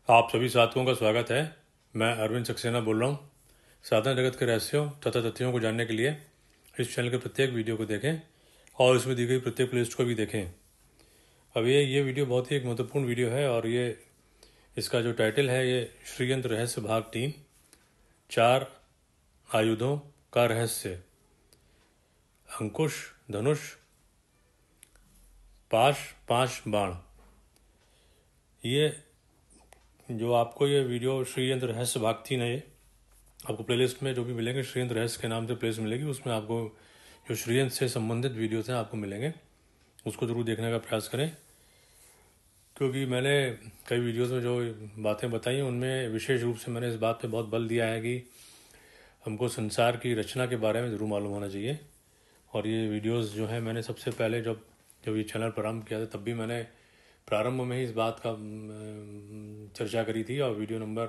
आप सभी साथियों का स्वागत है। मैं अरविंद सक्सेना बोल रहा हूँ। साधना जगत के रहस्यों तथा तथ्यों को जानने के लिए इस चैनल के प्रत्येक वीडियो को देखें और इसमें दी गई प्रत्येक प्लेलिस्ट को भी देखें। अब ये वीडियो बहुत ही एक महत्वपूर्ण वीडियो है और ये इसका जो टाइटल है ये श्रीयंत्र रहस्य भाग 3, 4 आयुधों का रहस्य। अंकुश, धनुष, पाश, 5 बाण। ये जो आपको ये वीडियो श्रीयंत्र रहस्य भाग 3 है, ये आपको प्लेलिस्ट में जो भी मिलेंगे श्रीयंत्र रहस्य के नाम से प्लेलिस्ट मिलेगी, उसमें आपको जो श्रीयंत्र से संबंधित वीडियोस हैं आपको मिलेंगे, उसको ज़रूर देखने का प्रयास करें। क्योंकि मैंने कई वीडियोस में जो बातें बताई उनमें विशेष रूप से मैंने इस बात पे बहुत बल दिया है कि हमको संसार की रचना के बारे में ज़रूर मालूम होना चाहिए। और ये वीडियोस जो है मैंने सबसे पहले जब ये चैनल प्रारंभ किया था तब भी मैंने प्रारंभ में ही इस बात का चर्चा करी थी। और वीडियो नंबर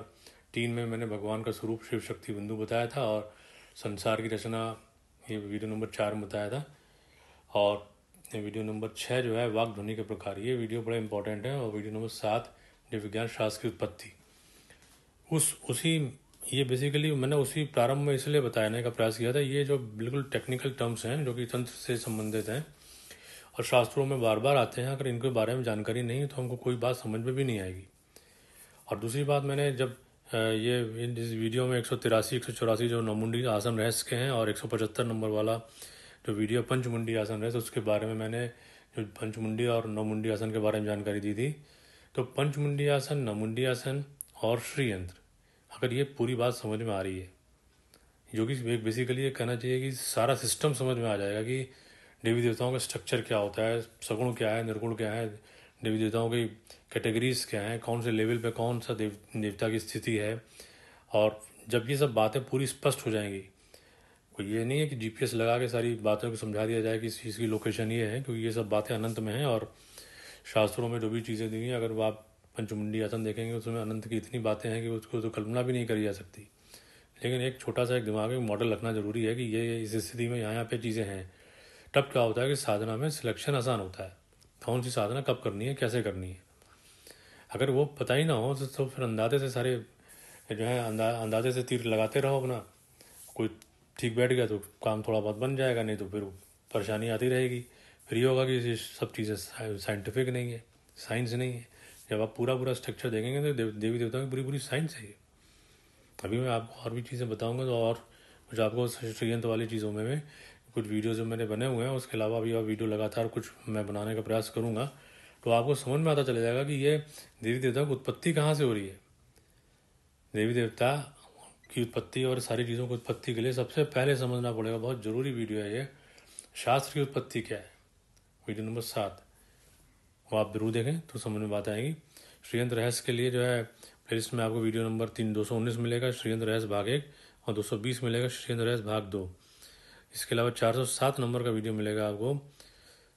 3 में मैंने भगवान का स्वरूप शिव शक्ति बिंदु बताया था और संसार की रचना ये वीडियो नंबर 4 में बताया था। और वीडियो नंबर 6 जो है वाक ध्वनि के प्रकार, ये वीडियो बड़ा इंपॉर्टेंट है। और वीडियो नंबर 7 जो विज्ञान शास्त्र की उत्पत्ति, उसी ये बेसिकली मैंने उसी प्रारंभ में इसलिए बताने का प्रयास किया था। ये जो बिल्कुल टेक्निकल टर्म्स हैं जो कि तंत्र से संबंधित हैं और शास्त्रों में बार बार आते हैं, अगर इनके बारे में जानकारी नहीं है तो हमको कोई बात समझ में भी नहीं आएगी। और दूसरी बात, मैंने जब ये इस वीडियो में 183 184 जो नौमुंडी आसन रहस्य के हैं और 175 नंबर वाला जो वीडियो पंचमुंडी आसन रहस्य, उसके बारे में मैंने जो पंचमुंडी और नौमुंडी आसन के बारे में जानकारी दी थी। तो पंचमुंडी आसन, नौमुंडी आसन और श्रीयंत्र, अगर ये पूरी बात समझ में आ रही है, जो कि बेसिकली ये कहना चाहिए कि सारा सिस्टम समझ में आ जाएगा कि देवी देवताओं का स्ट्रक्चर क्या होता है, सगुण क्या है, निर्गुण क्या है, देवी देवताओं की कैटेगरीज क्या हैं, कौन से लेवल पे कौन सा देवता की स्थिति है। और जब ये सब बातें पूरी स्पष्ट हो जाएंगी, कोई ये नहीं है कि जीपीएस लगा के सारी बातों को समझा दिया जाए कि इस चीज़ की लोकेशन ये है, क्योंकि ये सब बातें अनंत में हैं। और शास्त्रों में जो भी चीज़ें दी हैं, अगर वो आप पंचमुंडी आसन देखेंगे उसमें अनंत की इतनी बातें हैं कि उसको तो कल्पना भी नहीं करी जा सकती। लेकिन एक छोटा सा एक दिमाग में मॉडल रखना जरूरी है कि ये इस स्थिति में यहाँ पे चीज़ें हैं। तब क्या होता है कि साधना में सिलेक्शन आसान होता है, कौन सी साधना कब करनी है, कैसे करनी है। अगर वो पता ही ना हो तो फिर अंदाजे से सारे जो है अंदाजे से तीर लगाते रहो अपना। कोई ठीक बैठ गया तो काम थोड़ा बहुत बन जाएगा, नहीं तो फिर परेशानी आती रहेगी। फिर ये होगा कि ये सब चीज़ें साइंटिफिक नहीं है, साइंस नहीं है। जब आप पूरा पूरा स्ट्रक्चर देखेंगे तो देवी देवताओं की पूरी पूरी साइंस है ये। अभी मैं आपको और भी चीज़ें बताऊंगा तो और कुछ आपको श्रीयंत्र वाली चीज़ों में कुछ वीडियो जो मैंने बने हुए हैं, उसके अलावा भी और वीडियो लगातार कुछ मैं बनाने का प्रयास करूँगा, तो आपको समझ में आता चला जाएगा कि ये देवी देवता की उत्पत्ति कहाँ से हो रही है। देवी देवता की उत्पत्ति और सारी चीज़ों की उत्पत्ति के लिए सबसे पहले समझना पड़ेगा, बहुत ज़रूरी वीडियो है ये, शास्त्र की उत्पत्ति क्या है। वीडियो नंबर 7 वो आप जरूर देखें तो समझ में बात आएगी। श्रीयंत्र रहस्य के लिए जो है प्लेलिस्ट में आपको वीडियो नंबर 219 मिलेगा श्रीयंत्र रहस्य भाग 1, और 220 मिलेगा श्रीयंत्र रहस्य भाग 2। इसके अलावा 407 नंबर का वीडियो मिलेगा आपको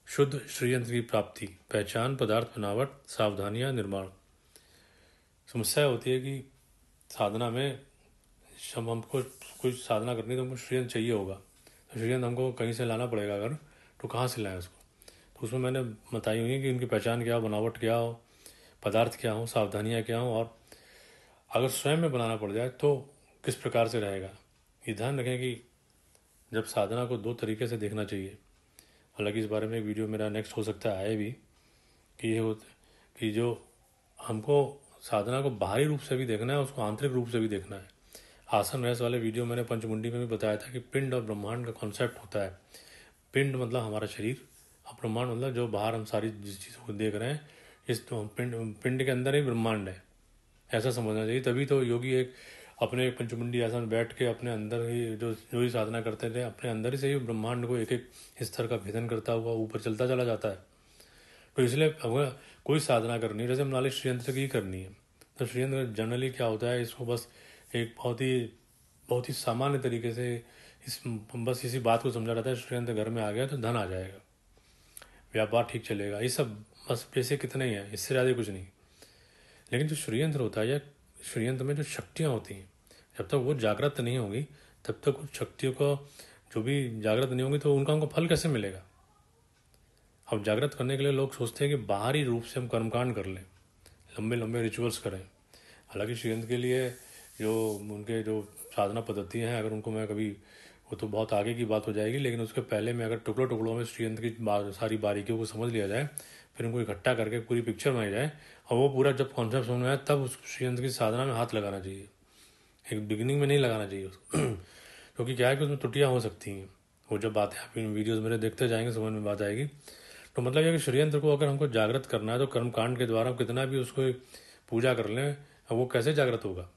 शुद्ध श्रीयंत्र की प्राप्ति, पहचान, पदार्थ बनावट, सावधानियां, निर्माण। समस्या होती है कि साधना में जब हमको कुछ साधना करनी तो हमको श्रीयंत्र चाहिए होगा, तो श्रीयंत्र हमको कहीं से लाना पड़ेगा। अगर तो कहाँ से लाएं उसको, तो उसमें मैंने बताई हुई है कि उनकी पहचान क्या हो, बनावट क्या हो, पदार्थ क्या हो, सावधानियाँ क्या हो, और अगर स्वयं में बनाना पड़ जाए तो किस प्रकार से रहेगा। ये ध्यान रखें कि जब साधना को 2 तरीके से देखना चाहिए। हालांकि इस बारे में एक वीडियो मेरा नेक्स्ट हो सकता है भी, कि ये हो कि जो हमको साधना को बाहरी रूप से भी देखना है, उसको आंतरिक रूप से भी देखना है। आसन रहस्य वाले वीडियो मैंने पंचमुंडी में भी बताया था कि पिंड और ब्रह्मांड का कॉन्सेप्ट होता है। पिंड मतलब हमारा शरीर, और ब्रह्मांड मतलब जो बाहर हम सारी जिस चीज़ों को देख रहे हैं, इस तो पिंड के अंदर ही ब्रह्मांड है, ऐसा समझना चाहिए। तभी तो योगी एक अपने पंचमुंडी आसन बैठ के अपने अंदर ही जो ही साधना करते थे, अपने अंदर ही से ही ब्रह्मांड को एक एक स्तर का भेदन करता हुआ ऊपर चलता चला जाता है। तो इसलिए अगर कोई साधना करनी है, जैसे मान लीजिए श्रीयंत्र की करनी है, तो श्रीयंत्र जनरली क्या होता है, इसको बस एक बहुत ही सामान्य तरीके से बस इसी बात को समझा जाता है, श्रीयंत्र घर में आ गया तो धन आ जाएगा, व्यापार ठीक चलेगा, ये सब बस पैसे कितने ही हैं, इससे ज़्यादा कुछ नहीं। लेकिन जो श्रीयंत्र होता है या श्रीयंत्र में जो शक्तियाँ होती हैं, जब तक वो जागृत नहीं होंगी तब तक उन शक्तियों को जो भी जागृत नहीं होंगी तो उनका हमको फल कैसे मिलेगा। अब जागृत करने के लिए लोग सोचते हैं कि बाहरी रूप से हम कर्मकांड कर लें, लंबे लंबे रिचुअल्स करें, हालांकि श्रीयंत्र के लिए जो उनके जो साधना पद्धति हैं, अगर उनको मैं कभी, वो तो बहुत आगे की बात हो जाएगी, लेकिन उसके पहले मैं अगर टुकड़ों टुकड़ों में श्रीयंत्र की सारी बारीकियों को समझ लिया जाए, फिर उनको इकट्ठा करके पूरी पिक्चर बनाई जाए, और वो पूरा जब कॉन्सेप्ट समझ में आए तब उस श्रीयंत्र की साधना में हाथ लगाना चाहिए। एक बिगिनिंग में नहीं लगाना चाहिए उसको क्योंकि क्या है कि उसमें त्रुटियाँ हो सकती हैं। वो जब बातें आप इन वीडियोज़ मेरे देखते जाएंगे समझ में बात आएगी। तो मतलब यह कि श्रीयंत्र को अगर हमको जागृत करना है तो कर्मकांड के द्वारा कितना भी उसको पूजा कर लें, वो कैसे जागृत होगा?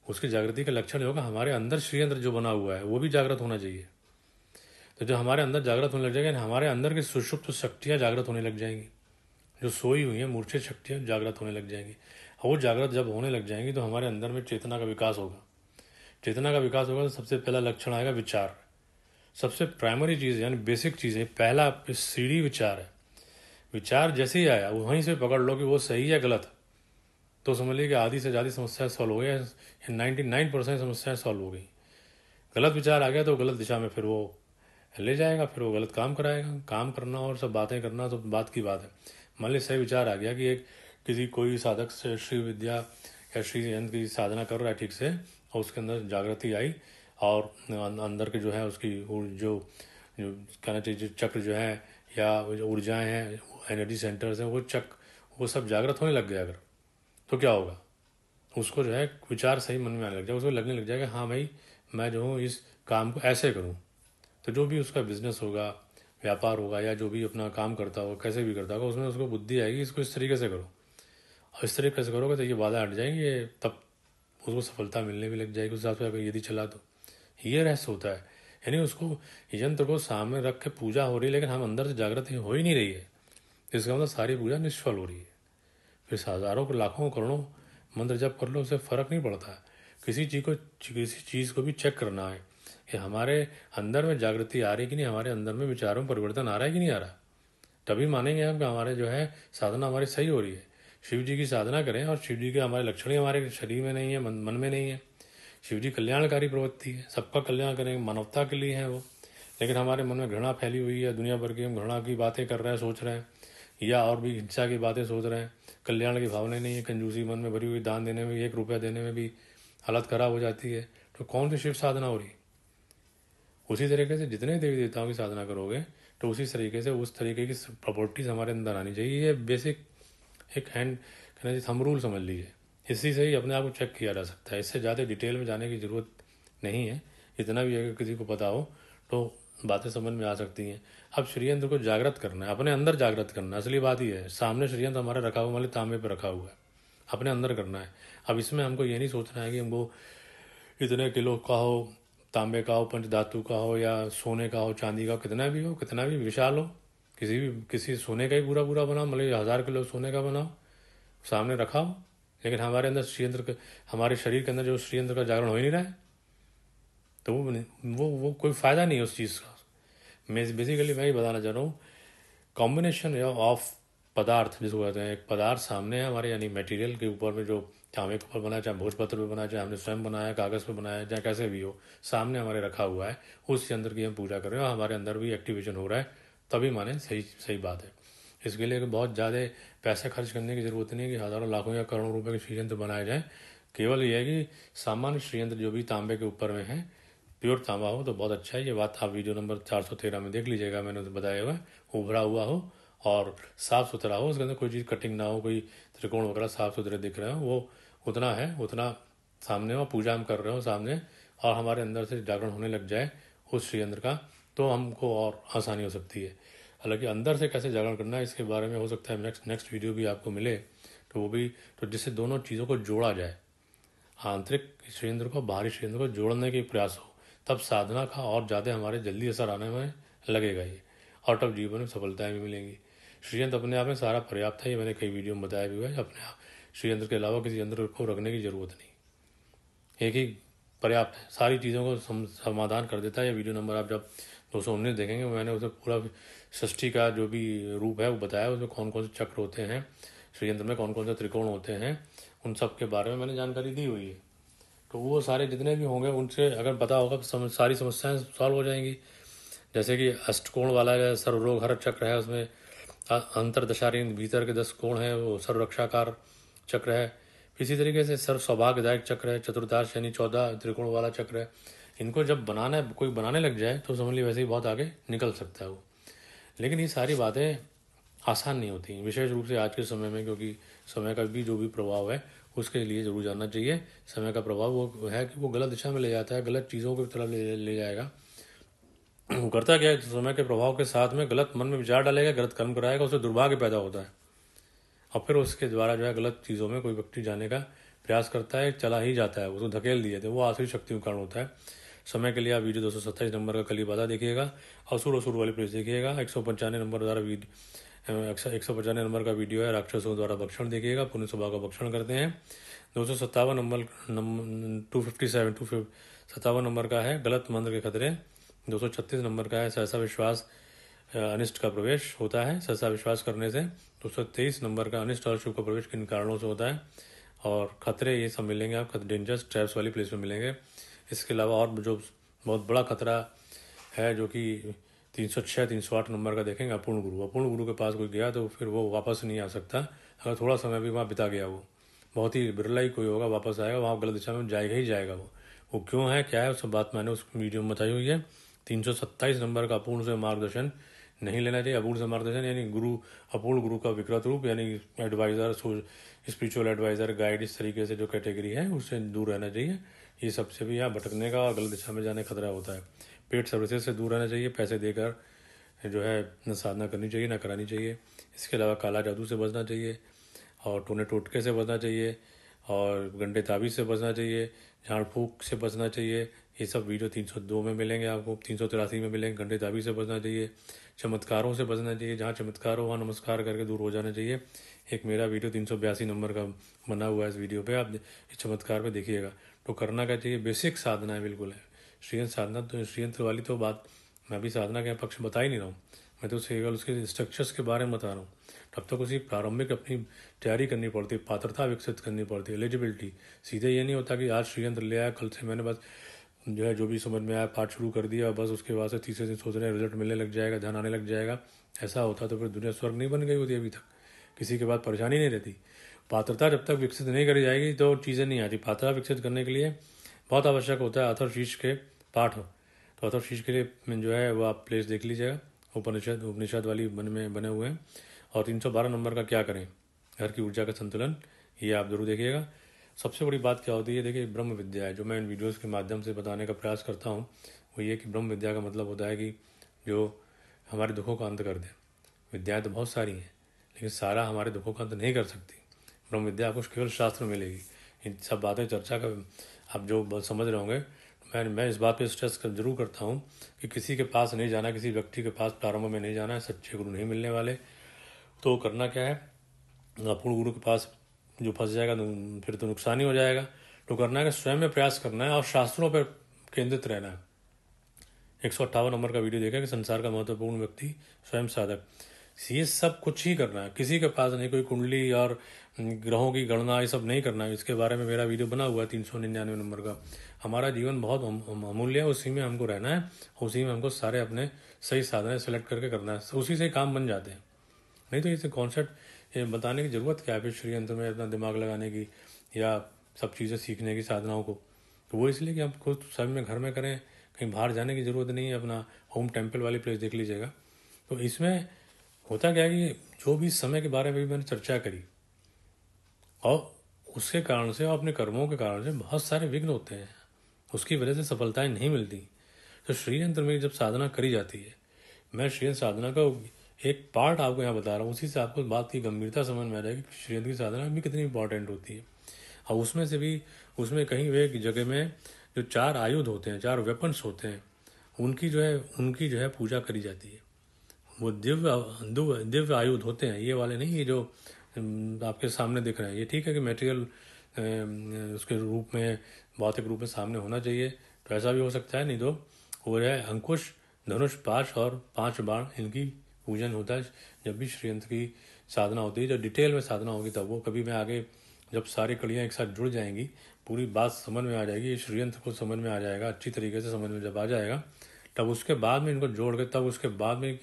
उसकी जागृति का लक्षण होगा हमारे अंदर श्रीयंत्र जो बना हुआ है वो भी जागृत होना चाहिए। तो जो हमारे अंदर जागृत होने लग जाएगा, हमारे अंदर की सुषुप्त शक्तियाँ जागृत होने लग जाएंगी, जो सोई हुई हैं मूर्छित शक्तियाँ जागृत होने लग जाएंगी। और वो जागृत जब होने लग जाएंगी तो हमारे अंदर में चेतना का विकास होगा। चेतना का विकास होगा तो सबसे पहला लक्षण आएगा विचार। सबसे प्राइमरी चीज़ यानी बेसिक चीज़ है, पहला सीढ़ी विचार है। विचार जैसे ही आया वहीं से पकड़ लो कि वो सही है गलत, तो समझ लीजिए कि आधी से ज़्यादा समस्याएं सॉल्व हो गई, 99% समस्याएं सॉल्व हो गई। गलत विचार आ गया तो गलत दिशा में फिर वो ले जाएगा, फिर वो गलत काम कराएगा। काम करना और सब बातें करना तो बात की बात है। मान लीजिए सही विचार आ गया कि एक किसी कोई साधक से श्री विद्या या श्री यंत्र की साधना कर रहा है ठीक से, और उसके अंदर जागृति आई, और अंदर के जो है उसकी जो जो कहना चाहिए जो चक्र जो है या जो ऊर्जाएं हैं, एनर्जी सेंटर्स हैं, वो सब जागृत होने लग गया अगर, तो क्या होगा? उसको जो है विचार सही मन में आने लग जाएगा, उसको लगने लग जाएगा हाँ भाई मैं जो हूँ इस काम को ऐसे करूँ। तो जो भी उसका बिजनेस होगा, व्यापार होगा, या जो भी अपना काम करता होगा, कैसे भी करता होगा, उसमें उसको बुद्धि आएगी इसको इस तरीके से करो, और इस तरीके से करोगे तो ये बाधा हट जाएंगी, तब उसको सफलता मिलने भी लग जाएगी उस हिसाब से अगर यदि चला तो। ये रहस्य होता है। यानी उसको यंत्र को सामने रख के पूजा हो रही है, लेकिन हम अंदर से जागृत हो ही नहीं रही है, इसका मतलब सारी पूजा निष्फल हो रही है। फिर हजारों को लाखों करोड़ों मंत्र जप कर लो, उससे फर्क नहीं पड़ता है। किसी चीज़ को भी चेक करना है कि हमारे अंदर में जागृति आ रही कि नहीं, हमारे अंदर में विचारों में परिवर्तन आ रहा है कि नहीं आ रहा, तभी मानेंगे हम कि हमारे जो है साधना हमारी सही हो रही है। शिव जी की साधना करें और शिव जी के हमारे लक्षण ही हमारे शरीर में नहीं है, मन में नहीं है। शिव जी कल्याणकारी प्रवृत्ति है, सबका कल्याण करेंगे, मानवता के लिए है वो, लेकिन हमारे मन में घृणा फैली हुई है, दुनिया भर की हम घृणा की बातें कर रहे हैं, सोच रहे हैं, या और भी हिंसा की बातें सोच रहे हैं। कल्याण की भावना नहीं है, कंजूसी मन में भरी हुई, दान देने में 1 रुपया देने में भी हालत खराब हो जाती है, तो कौन सी शिव साधना हो रही? उसी तरीके से जितने देवी देवताओं की साधना करोगे तो उसी तरीके से उस तरीके की प्रॉपर्टीज हमारे अंदर आनी चाहिए। ये बेसिक एक हैंड कहना चाहिए थंब रूल समझ लीजिए। इसी से ही अपने आप को चेक किया जा सकता है, इससे ज़्यादा डिटेल में जाने की ज़रूरत नहीं है। इतना भी अगर किसी को पता हो तो बातें समझ में आ सकती हैं। अब श्रीयंत्र को जागृत करना है, अपने अंदर जागृत करना है, असली बात ही है। सामने श्रीयंत्र हमारा रखा हुआ, मान तांबे पर रखा हुआ है, अपने अंदर करना है। अब इसमें हमको ये नहीं सोचना है कि हमको इतने किलो का हो, तांबे का हो, पंचधातु का हो, या सोने का हो, चांदी का हो, कितना भी हो, कितना भी विशाल हो, किसी सोने का ही पूरा पूरा बनाओ, मतलब 1000 किलो सोने का बनाओ, सामने रखाओ, लेकिन हमारे अंदर श्रीयंत्र, हमारे शरीर के अंदर जो श्रीयंत्र का जागरण हो ही नहीं रहा है, तो वो कोई फायदा नहीं है उस चीज़ का। मैं बेसिकली मैं ही बताना चाह रहा हूँ, कॉम्बिनेशन ऑफ पदार्थ जिसको कहते हैं, एक पदार्थ सामने है हमारे, यानी मटेरियल के ऊपर में जो तांबे के ऊपर बनाया, चाहे भोजपत्र पे बनाया, चाहे हमने स्वयं बनाया, कागज़ पे बनाया, चाहे कैसे भी हो, सामने हमारे रखा हुआ है, उस यंत्र की हम पूजा कर रहे हैं और हमारे अंदर भी एक्टिवेशन हो रहा है, तभी माने सही सही बात है। इसके लिए बहुत ज़्यादा पैसे खर्च करने की ज़रूरत नहीं है कि हज़ारों लाखों या करोड़ों रुपए के श्रीयंत्र बनाए जाएँ। केवल ये है कि सामान्य श्रीयंत्र जो भी तांबे के ऊपर में है, प्योर तांबा हो तो बहुत अच्छा है। ये बात आप वीडियो नंबर 413 में देख लीजिएगा, मैंने तो बताया हुआ है। उभरा हुआ हो और साफ़ सुथरा हो, उसके अंदर कोई चीज़ कटिंग ना हो, कोई त्रिकोण वगैरह साफ़ सुथरे दिख रहे हो, वो उतना है, उतना सामने हो, पूजा हम कर रहे हो सामने, और हमारे अंदर से जागरण होने लग जाए उस श्रीयंत्र का, तो हमको और आसानी हो सकती है। हालांकि अंदर से कैसे जागरण करना है इसके बारे में हो सकता है नेक्स्ट वीडियो भी आपको मिले, तो वो भी, तो जिससे दोनों चीज़ों को जोड़ा जाए, आंतरिक श्रीयंत्र को बाहरी श्रीयंत्र को जोड़ने के प्रयास हो, तब साधना का और ज़्यादा हमारे जल्दी असर आने में लगेगा ये, और तब जीवन में सफलताएं भी मिलेंगी। श्रीयंत्र अपने आप में सारा पर्याप्त है, ये मैंने कई वीडियो में बताया भी हुआ है। अपने आप श्रीयंत्र के अलावा किसी यंत्र को रखने की ज़रूरत नहीं, एक ही पर्याप्त है, सारी चीज़ों को समाधान कर देता है। ये वीडियो नंबर आप जब 219 देखेंगे, मैंने उसे पूरा षष्ठी का जो भी रूप है वो बताया, उसमें कौन कौन से चक्र होते हैं, श्रीयंत्र में कौन कौन से त्रिकोण होते हैं, उन सब के बारे में मैंने जानकारी दी हुई है। तो वो सारे जितने भी होंगे उनसे अगर पता होगा तो सारी समस्याएं सॉल्व हो जाएंगी। जैसे कि अष्टकोण वाला है, सर्वरोग हर चक्र है, उसमें अंतरदशारीन भीतर के 10 कोण है, वो सर्वरक्षाकार चक्र है। किसी तरीके से सर्व सौभाग्यदायक चक्र है, चतुर्दाश यानी 14 त्रिकोण वाला चक्र है। इनको जब बनाना है, कोई बनाने लग जाए तो समझ ली वैसे ही बहुत आगे निकल सकता है वो। लेकिन ये सारी बातें आसान नहीं होती, विशेष रूप से आज के समय में, क्योंकि समय का भी जो भी प्रभाव है उसके लिए जरूर जानना चाहिए। समय का प्रभाव वो है कि वो गलत दिशा में ले जाता है, गलत चीज़ों की तरफ ले जाएगा। वो करता क्या है, समय के प्रभाव के साथ में गलत मन में विचार डालेगा, गलत कर्म कराएगा, उससे दुर्भाग्य पैदा होता है और फिर उसके द्वारा जो है गलत चीज़ों में कोई व्यक्ति जाने का प्रयास करता है, चला ही जाता है, उसको धकेल दिए थे, वो आसुरी शक्ति के कारण होता है। समय के लिए आप वीडियो 227 नंबर का कली बाधा देखिएगा, असुर असुर वाली प्लेस देखिएगा। 195 नंबर द्वारा 195 नंबर का वीडियो है राक्षसों द्वारा भक्षण देखिएगा, पुण्य स्वभाव का भक्षण करते हैं। 257 नंबर 257 नंबर का है गलत मंत्र के खतरे। 236 नंबर का है सहसा विश्वास अनिष्ट का प्रवेश होता है, सहसा विश्वास करने से। 223 नंबर का अनिष्ट और शुभ का प्रवेश किन कारणों से होता है और खतरे ये सब मिलेंगे आप डेंजरस ट्रैप्स वाली प्लेस में मिलेंगे। इसके अलावा और जो बहुत बड़ा खतरा है जो कि 306 308 नंबर का देखेंगे, अपूर्ण गुरु। अपूर्ण गुरु के पास कोई गया तो फिर वो वापस नहीं आ सकता, अगर थोड़ा समय भी वहाँ बिता गया वो, बहुत ही बिरला ही कोई होगा वापस आएगा, वहाँ गलत दिशा में जाएगा ही जाएगा वो क्यों है क्या है उस बात मैंने उस वीडियो में बताई हुई है। 327 नंबर का अपूर्ण से मार्गदर्शन नहीं लेना चाहिए। अपूर्ण से मार्गदर्शन यानी गुरु, अपूर्ण गुरु का विकृत रूप यानी एडवाइज़र, स्पिरिचुअल एडवाइज़र, गाइड, इस तरीके से जो कैटेगरी है उससे दूर रहना चाहिए। ये सबसे भी यहाँ भटकने का और गलत दिशा में जाने का खतरा होता है। पेड सर्विसेज से दूर रहना चाहिए, पैसे देकर जो है न साधना करनी चाहिए ना करानी चाहिए। इसके अलावा काला जादू से बचना चाहिए और टोने टोटके से बचना चाहिए और गंडे ताबीज़ से बचना चाहिए, झाड़ फूक से बचना चाहिए। ये सब वीडियो 302 में मिलेंगे आपको, 383 में मिलेंगे। गंडे ताबीज़ से बचना चाहिए, चमत्कारों से बचना चाहिए, जहाँ चमत्कार हो वहाँ नमस्कार करके दूर हो जाना चाहिए। एक मेरा वीडियो 382 नंबर का बना हुआ है, इस वीडियो पे आप इस चमत्कार पे देखिएगा। तो करना क्या चाहिए, बेसिक साधना है बिल्कुल है। श्रीयंत्र साधना तो श्रीयंत्र वाली तो बात मैं अभी साधना के पक्ष बता ही नहीं रहा हूँ, मैं तो केवल उसके स्ट्रक्चर्स के बारे में बता रहा हूँ। तब तक उसी प्रारंभिक अपनी तैयारी करनी पड़ती है, पात्रता विकसित करनी पड़ती है, एलिजिबिलिटी। सीधे ये नहीं होता कि आज श्रीयंत्र ले आया, कल से मैंने बस जो है जो भी समझ में आया पाठ शुरू कर दिया, बस उसके बाद से तीसरे दिन सोच रहे हैं रिजल्ट मिलने लग जाएगा, ध्यान आने लग जाएगा। ऐसा होता तो फिर दुनिया स्वर्ग नहीं बन गई होती अभी तक, किसी के बाद परेशानी नहीं रहती। पात्रता जब तक विकसित नहीं करी जाएगी तो चीज़ें नहीं आती। पात्रता विकसित करने के लिए बहुत आवश्यक होता है अथर्वशीर्ष के पाठ। तो अथर्वशीर्ष के लिए जो है वो आप प्लेस देख लीजिएगा, उपनिषद वाली में बने हुए हैं। और 312 नंबर का क्या करें, घर की ऊर्जा का संतुलन, ये आप जरूर देखिएगा। सबसे बड़ी बात क्या होती है, देखिए ब्रह्म विद्या है जो मैं इन वीडियोस के माध्यम से बताने का प्रयास करता हूँ, वो ये कि ब्रह्म विद्या का मतलब होता है कि जो हमारे दुखों का अंत कर दे। विद्याएँ तो बहुत सारी हैं लेकिन सारा हमारे दुखों का अंत नहीं कर सकती। ब्रह्म विद्या आपको केवल शास्त्र में मिलेगी। इन सब बातें चर्चा का आप जो समझ रहे होंगे, मैं इस बात पे स्ट्रेस जरूर करता हूँ कि किसी के पास नहीं जाना, किसी व्यक्ति के पास प्रारंभ में नहीं जाना है, सच्चे गुरु नहीं मिलने वाले। तो करना क्या है, अपूर्ण गुरु के पास जो फंस जाएगा तो फिर तो नुकसान ही हो जाएगा। तो करना है कि स्वयं में प्रयास करना है और शास्त्रों पर केंद्रित रहना है। 158 नंबर का वीडियो देखा कि संसार का महत्वपूर्ण व्यक्ति स्वयं साधक, ये सब कुछ ही करना है, किसी के पास नहीं, कोई कुंडली और ग्रहों की गणना ये सब नहीं करना है। इसके बारे में मेरा वीडियो बना हुआ है 399 नंबर का। हमारा जीवन बहुत अमूल्य है, उसी में हमको रहना है, उसी में हमको सारे अपने सही साधन सेलेक्ट करके करना है, उसी से काम बन जाते हैं। नहीं तो इसे कॉन्सेप्ट ये बताने की ज़रूरत क्या है फिर श्रीयंत्र में अपना दिमाग लगाने की या सब चीज़ें सीखने की साधनाओं को। तो वो इसलिए कि हम खुद सब में घर में करें, कहीं बाहर जाने की ज़रूरत नहीं है। अपना होम टेम्पल वाली प्लेस देख लीजिएगा। तो इसमें होता क्या है कि जो भी समय के बारे में भी मैंने चर्चा करी और उसके कारण से और अपने कर्मों के कारण से बहुत सारे विघ्न होते हैं, उसकी वजह से सफलताएं नहीं मिलती। तो श्रीयंत्र में जब साधना करी जाती है, मैं श्रीयंत्र साधना का एक पार्ट आपको यहाँ बता रहा हूँ, उसी से आपको बात की गंभीरता समझ में आ जाएगी कि श्रीयंत्र की साधना भी कितनी इंपॉर्टेंट होती है। और उसमें से भी उसमें कहीं एक जगह में जो 4 आयुध होते हैं, 4 वेपन्स होते हैं, उनकी जो है पूजा करी जाती है। वो दिव्य आयुध होते हैं, ये वाले नहीं, ये जो आपके सामने दिख रहे हैं। ये ठीक है कि मटेरियल उसके रूप में, भौतिक रूप में सामने होना चाहिए, तो ऐसा भी हो सकता है। नहीं तो वो है अंकुश, धनुष, पाश और 5 बाण, इनकी पूजन होता है जब भी श्रीयंत्र की साधना होती है। जब डिटेल में साधना होगी तब वो, कभी मैं आगे जब सारी कड़ियाँ एक साथ जुड़ जाएंगी, पूरी बात समझ में आ जाएगी, श्रीयंत्र को समझ में आ जाएगा, अच्छी तरीके से समझ में जब आ जाएगा तब उसके बाद में इनको जोड़ के, तब उसके बाद में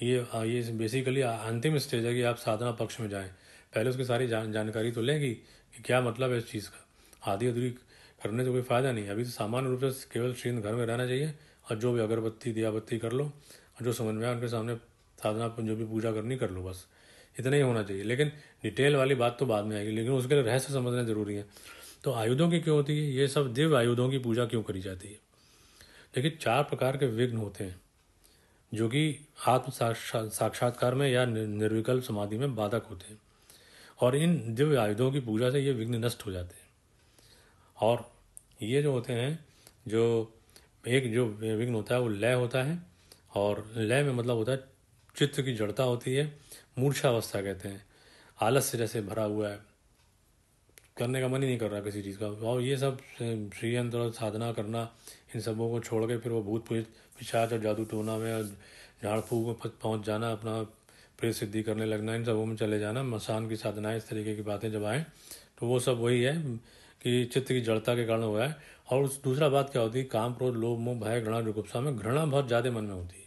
ये बेसिकली अंतिम स्टेज है कि आप साधना पक्ष में जाएं। पहले उसकी सारी जानकारी तो लेंगी कि क्या मतलब है इस चीज़ का। आधी अधूरी करने से कोई फ़ायदा नहीं है। अभी तो सामान्य रूप से केवल श्रीयंत्र घर में रहना चाहिए और जो भी अगरबत्ती दियाबत्ती कर लो और जो समझ में आए उनके सामने साधना जो भी पूजा करनी कर लो, बस इतना ही होना चाहिए। लेकिन डिटेल वाली बात तो बाद में आएगी, लेकिन उसके लिए रहस्य समझना जरूरी है। तो आयुधों की क्यों होती है, ये सब दिव्य आयुधों की पूजा क्यों करी जाती है? देखिए 4 प्रकार के विघ्न होते हैं जो कि आत्म साक्षात्कार में या निर्विकल्प समाधि में बाधक होते हैं, और इन दिव्य आयुधों की पूजा से ये विघ्न नष्ट हो जाते हैं। और ये जो होते हैं, जो एक जो विघ्न होता है वो लय होता है, और लय में मतलब होता है चित्त की जड़ता होती है, मूर्छा अवस्था कहते हैं, आलस्य जैसे भरा हुआ है, करने का मन ही नहीं कर रहा किसी चीज़ का। और ये सब श्रीयंत्र और साधना करना, इन सबों को छोड़ के फिर वो भूत पिशाच और जादू टोना में और झाड़ फूक में पहुँच जाना, अपना प्रेत सिद्धि करने लगना, इन सबों में चले जाना, मसान की साधनाएं, इस तरीके की बातें जब आएँ तो वो सब वही है कि चित्त की जड़ता के कारण हुआ है। और उस दूसरा बात क्या होती है, काम क्रोध लोभ मोह भय घृणा जुगुप्सा में घृणा बहुत ज़्यादा मन में होती है।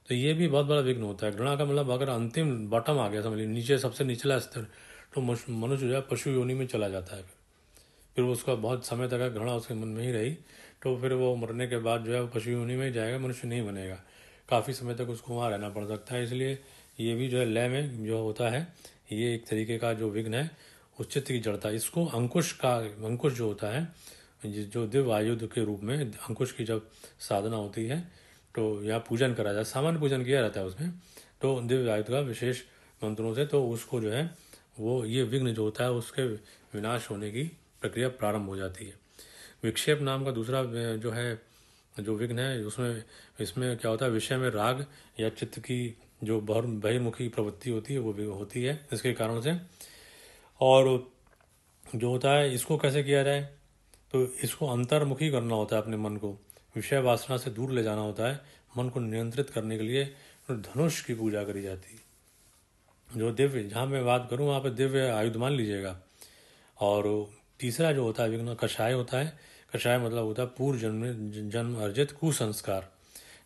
तो ये भी बहुत बड़ा विघ्न होता है। घृणा का मतलब अगर अंतिम बॉटम आ गया, समझ लीजिए नीचे सबसे निचला स्तर, तो मनुष्य जो है पशु योनि में चला जाता है। फिर उसका बहुत समय तक घृणा उसके मन में ही रही, तो फिर वो मरने के बाद जो है वो पशु योनि में ही जाएगा, मनुष्य नहीं बनेगा। काफ़ी समय तक उसको वहाँ रहना पड़ सकता है। इसलिए ये भी जो है लय में जो होता है, ये एक तरीके का जो विघ्न है उस चित्त की जड़ता। इसको अंकुश जो होता है, जो दिव्य आयुध के रूप में अंकुश की जब साधना होती है तो या पूजन करा जाए, सामान्य पूजन किया जाता है उसमें, तो दिव्य आयुध का विशेष मंत्रों से तो उसको जो है वो ये विघ्न जो होता है उसके विनाश होने की प्रक्रिया प्रारंभ हो जाती है। विक्षेप नाम का दूसरा जो है जो विघ्न है, उसमें इसमें क्या होता है, विषय में राग या चित्त की जो बहिर्मुखी प्रवृत्ति होती है वो भी होती है इसके कारण से। और जो होता है इसको कैसे किया जाए, तो इसको अंतर्मुखी करना होता है, अपने मन को विषय वासना से दूर ले जाना होता है। मन को नियंत्रित करने के लिए धनुष की पूजा करी जाती है, जो दिव्य, जहाँ मैं बात करूँ वहाँ पे दिव्य आयुध मान लीजिएगा। और तीसरा जो होता है विघ्न कषाय होता है। कषाय मतलब होता है पूर्व जन्म अर्जित कुसंस्कार,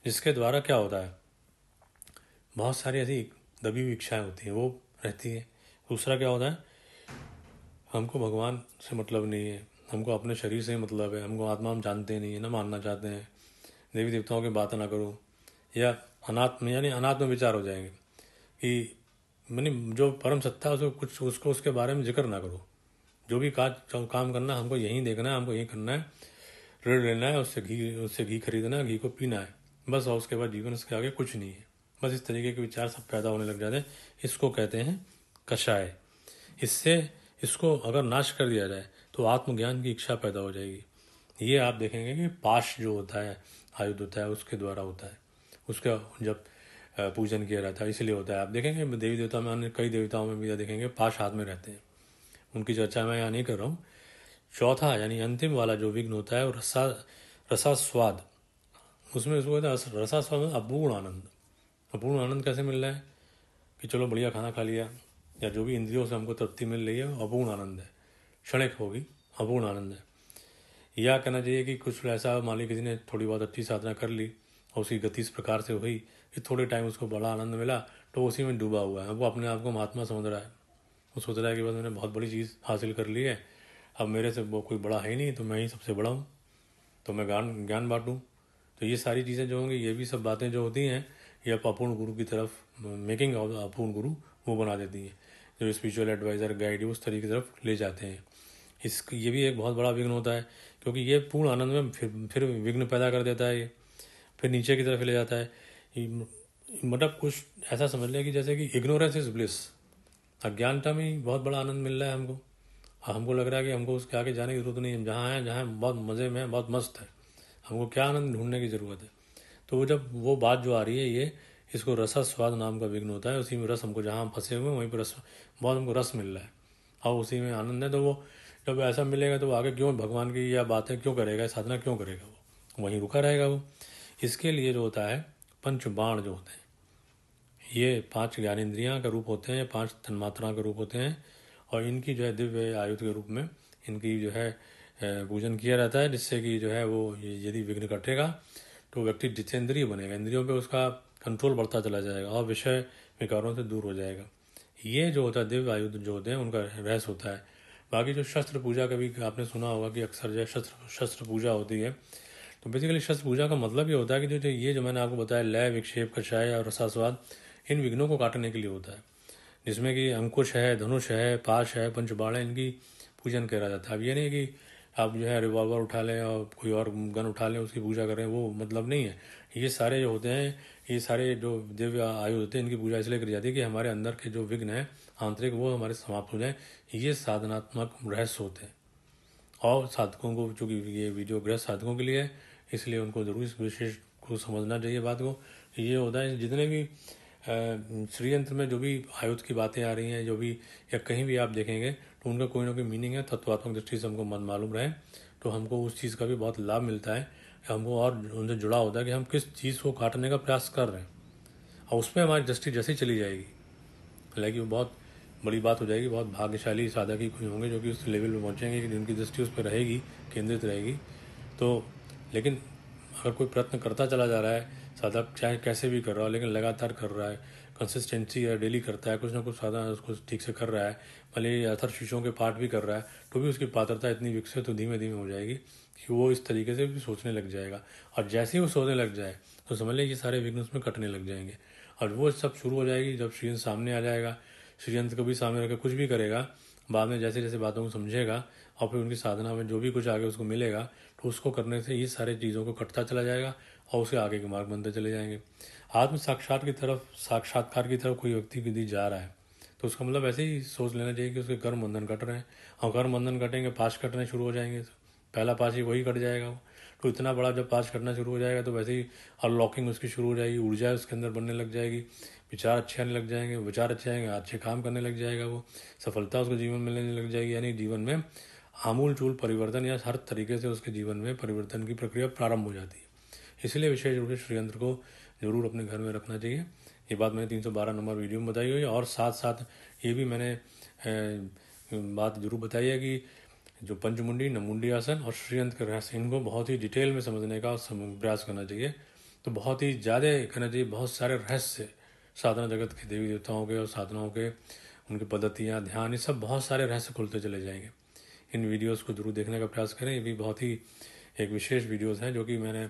जिसके द्वारा क्या होता है बहुत सारी ऐसी दबी हुई इच्छाएं होती हैं वो रहती है। दूसरा क्या होता है, हमको भगवान से मतलब नहीं है, हमको अपने शरीर से ही मतलब है, हमको आत्मा हम जानते नहीं है, ना मानना चाहते हैं, देवी देवताओं की बात ना करो, या अनात्म यानी अनात्म विचार हो जाएंगे कि मैंने जो परम सत्ता है उसको उसके बारे में जिक्र ना करो। जो भी काम करना हमको यहीं देखना है, हमको यहीं करना है, ऋण लेना है, उससे घी खरीदना है, घी को पीना है, बस। और उसके बाद जीवन इसके आगे कुछ नहीं है, बस। इस तरीके के विचार सब पैदा होने लग जाते हैं। इसको कहते हैं कषाय। इससे इसको अगर नाश कर दिया जाए तो आत्मज्ञान की इच्छा पैदा हो जाएगी। ये आप देखेंगे कि पाश जो होता है, आयुध होता है, उसके द्वारा होता है। उसका जब पूजन किया जाता है इसलिए होता है। आप देखेंगे देवी देवता में, अन्य कई देवताओं में भी देखेंगे पाश हाथ में रहते हैं। उनकी चर्चा मैं यहाँ नहीं कर रहा हूँ। चौथा यानी अंतिम वाला जो विघ्न होता है वो रसास्वाद। उसमें उसको कहते हैं रसास्वाद में अपूर्ण आनंद। अपूर्ण आनंद कैसे मिल रहा है कि चलो बढ़िया खाना खा लिया, या जो भी इंद्रियों से हमको तृप्ति मिल रही है वो अपूर्ण आनंद है, क्षणिक होगी, अपूर्ण आनंद है। या कहना चाहिए कि कुछ ऐसा मान ली किसी ने थोड़ी बहुत अच्छी साधना कर ली और उसकी गति इस प्रकार से हुई कि थोड़े टाइम उसको बड़ा आनंद मिला, तो उसी में डूबा हुआ है। वो अपने आप को महात्मा समझ रहा है, वो सोच रहा है कि बस मैंने बहुत बड़ी चीज़ हासिल कर ली है, अब मेरे से वो कोई बड़ा है ही नहीं, तो मैं ही सबसे बड़ा हूँ, तो मैं ज्ञान बांटूँ। तो ये सारी चीज़ें जो होंगी, ये भी सब बातें जो होती हैं, ये अपूर्ण गुरु की तरफ, मेकिंग ऑफ अपूर्ण गुरु, वो बना देती हैं। जो स्पिरिचुअल एडवाइज़र गाइड उस तरीके की तरफ ले जाते हैं। ये भी एक बहुत बड़ा विघ्न होता है, क्योंकि ये पूर्ण आनंद में फिर विघ्न पैदा कर देता है। ये फिर नीचे की तरफ ले जाता है। मतलब कुछ ऐसा समझ लें कि जैसे कि इग्नोरेंस इज ब्लिस, अज्ञानता में ही बहुत बड़ा आनंद मिल रहा है हमको। हमको लग रहा है कि हमको उसके आगे जाने की जरूरत नहीं है, जहाँ है जहाँ बहुत मज़े में है, बहुत मस्त है, हमको क्या आनंद ढूंढने की ज़रूरत है। तो वो जब वो बात जो आ रही है, ये इसको रसास्वाद नाम का विघ्न होता है। उसी में रस, हमको जहाँ हम फंसे हुए हैं वहीं पर रस, बहुत हमको रस मिल रहा है और उसी में आनंद है। तो वो जब ऐसा मिलेगा तो आगे क्यों भगवान की या बातें क्यों करेगा, साधना क्यों करेगा, वो वहीं रुका रहेगा वो। इसके लिए जो होता है पंच बाण जो होते हैं, ये 5 ज्ञानेंद्रियाँ का रूप होते हैं, 5 तन्मात्रा के रूप होते हैं, और इनकी जो है दिव्य आयुध के रूप में इनकी जो है पूजन किया जाता है, जिससे कि जो है वो यदि विघ्न कटेगा तो व्यक्ति जितेंद्रिय बनेगा, इंद्रियों पे उसका कंट्रोल बढ़ता चला जाएगा और विषय विकारों से दूर हो जाएगा। ये जो होता है दिव्य आयुध जो होते हैं उनका रहस्य होता है। बाकी जो शस्त्र पूजा का भी आपने सुना होगा कि अक्सर जो है शस्त्र पूजा होती है। तो बेसिकली शस्त्र पूजा का मतलब ये होता है कि जो मैंने आपको बताया लय, विक्षेप, कषाय और रसास्वाद, इन विघ्नों को काटने के लिए होता है, जिसमें कि अंकुश है, धनुष है, पाश है, पंचबाण है, इनकी पूजन करा जाता है। अब ये नहीं कि आप जो है रिवॉल्वर उठा लें और कोई और गन उठा लें उसकी पूजा करें, वो मतलब नहीं है। ये सारे जो होते हैं, ये सारे जो दिव्य आयु होते हैं, इनकी पूजा इसलिए करी जाती है कि हमारे अंदर के जो विघ्न हैं आंतरिक, वो हमारे समाप्त हो जाए। ये साधनात्मक रहस्य होते हैं। और साधकों को, चूँकि ये वीडियो गृहस्थ साधकों के लिए है, इसलिए उनको जरूर इस विशेष को समझना चाहिए बात को। ये होता है जितने भी श्रीयंत्र में जो भी आयुध की बातें आ रही हैं, जो भी या कहीं भी आप देखेंगे, तो उनका कोई ना कोई मीनिंग है। तत्वात्मक दृष्टि से हमको मन मालूम रहे तो हमको उस चीज़ का भी बहुत लाभ मिलता है, हमको और उनसे जुड़ा होता है कि हम किस चीज़ को काटने का प्रयास कर रहे हैं, और उसमें हमारी दृष्टि जैसे ही चली जाएगी, हालांकि वो बहुत बड़ी बात हो जाएगी। बहुत भाग्यशाली साधक ही कोई होंगे जो कि उस लेवल पे पहुंचेंगे कि जिनकी दृष्टि उस पर रहेगी, केंद्रित रहेगी। तो लेकिन अगर कोई प्रयत्न करता चला जा रहा है, साधक चाहे कैसे भी कर रहा हो, लेकिन लगातार कर रहा है, कंसिस्टेंसी है, डेली करता है, कुछ ना कुछ साधना उसको ठीक से कर रहा है, भले ही अथर शीशों के पाठ भी कर रहा है, तो भी उसकी पात्रता इतनी विकसित तो धीमे धीमे हो जाएगी कि वो इस तरीके से भी सोचने लग जाएगा। और जैसे ही वो सोचने लग जाए तो समझ लें ये सारे विघ्न उसमें कटने लग जाएंगे। और वो सब शुरू हो जाएगी जब श्रीयंत्र सामने आ जाएगा। श्रीयंत्र को भी सामने रखकर कुछ भी करेगा, बाद में जैसे जैसे बातों को समझेगा और फिर उनकी साधना में जो भी कुछ आगे उसको मिलेगा, तो उसको करने से ये सारी चीज़ों को कटता चला जाएगा और उसे आगे के मार्ग बनते चले जाएंगे। आत्म साक्षात्कार की तरफ कोई व्यक्ति यदि जा रहा है तो उसका मतलब ऐसे ही सोच लेना चाहिए कि उसके कर्म बंधन कट रहे हैं, और कर्म बंधन कटेंगे, पाश कटने शुरू हो जाएंगे, पहला पाश ही वही कट जाएगा वो। तो इतना बड़ा जब पाश कटना शुरू हो जाएगा तो वैसे ही अनलॉकिंग उसकी शुरू हो जाएगी, ऊर्जा उसके अंदर बनने लग जाएगी, विचार अच्छे आने लग जाएंगे, विचार अच्छे आएंगे, अच्छे काम करने लग जाएगा, वो सफलता उसको जीवन में लेने लग जाएगी। यानी जीवन में आमूल चूल परिवर्तन या हर तरीके से उसके जीवन में परिवर्तन की प्रक्रिया प्रारंभ हो जाती है। इसलिए विशेष रूप से श्रीयंत्र को जरूर अपने घर में रखना चाहिए। ये बात मैंने 312 नंबर वीडियो में बताई हुई है। और साथ साथ ये भी मैंने बात जरूर बताई है कि जो पंचमुंडी, नमुंडी आसन और श्रीयंत्र के रहस्य, इनको बहुत ही डिटेल में समझने का प्रयास करना चाहिए। तो बहुत ही ज़्यादा करना चाहिए, बहुत सारे रहस्य साधना जगत के, देवी देवताओं के और साधनाओं के, उनकी पद्धतियाँ, ध्यान, ये सब बहुत सारे रहस्य खुलते चले जाएंगे। इन वीडियोस को जरूर देखने का प्रयास करें। ये भी बहुत ही एक विशेष वीडियोस हैं जो कि मैंने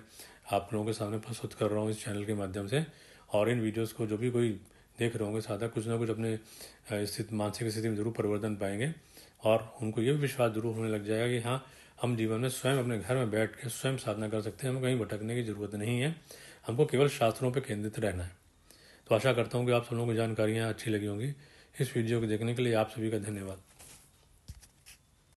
आप लोगों के सामने प्रस्तुत कर रहा हूँ इस चैनल के माध्यम से। और इन वीडियोस को जो भी कोई देख रहे होंगे साधक, कुछ ना कुछ अपने मानसिक स्थिति में जरूर परिवर्तन पाएंगे, और उनको ये भी विश्वास जरूर होने लग जाएगा कि हाँ, हम जीवन में स्वयं अपने घर में बैठ के स्वयं साधना कर सकते हैं, हमें कहीं भटकने की जरूरत नहीं है, हमको केवल शास्त्रों पर केंद्रित रहना है। तो आशा करता हूँ कि आप सब लोगों को जानकारियाँ अच्छी लगी होंगी। इस वीडियो को देखने के लिए आप सभी का धन्यवाद।